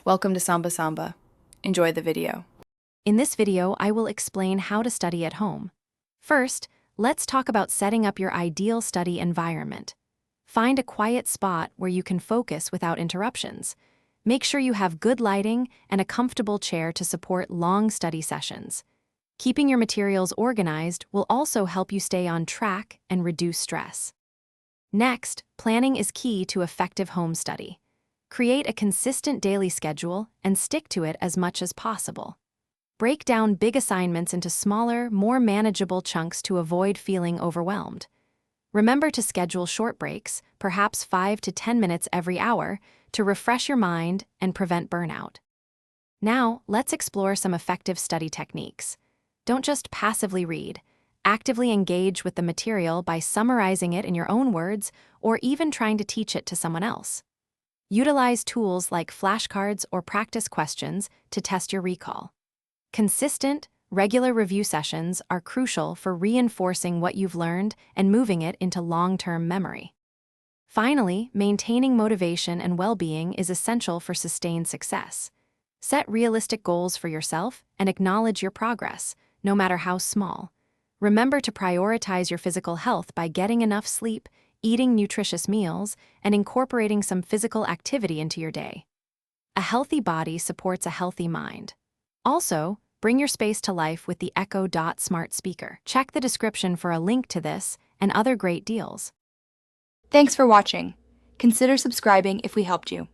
Welcome to Samba Samba. Enjoy the video. In this video, I will explain how to study at home. First, let's talk about setting up your ideal study environment. Find a quiet spot where you can focus without interruptions. Make sure you have good lighting and a comfortable chair to support long study sessions. Keeping your materials organized will also help you stay on track and reduce stress. Next, planning is key to effective home study. Create a consistent daily schedule and stick to it as much as possible. Break down big assignments into smaller, more manageable chunks to avoid feeling overwhelmed. Remember to schedule short breaks, perhaps 5 to 10 minutes every hour, to refresh your mind and prevent burnout. Now, let's explore some effective study techniques. Don't just passively read. Actively engage with the material by summarizing it in your own words or even trying to teach it to someone else. Utilize tools like flashcards or practice questions to test your recall. Consistent, regular review sessions are crucial for reinforcing what you've learned and moving it into long-term memory. Finally, maintaining motivation and well-being is essential for sustained success. Set realistic goals for yourself and acknowledge your progress, no matter how small. Remember to prioritize your physical health by getting enough sleep, eating nutritious meals, and incorporating some physical activity into your day. A healthy body supports a healthy mind. Also, bring your space to life with the Echo Dot smart speaker. Check the description for a link to this and other great deals. Thanks for watching. Consider subscribing if we helped you.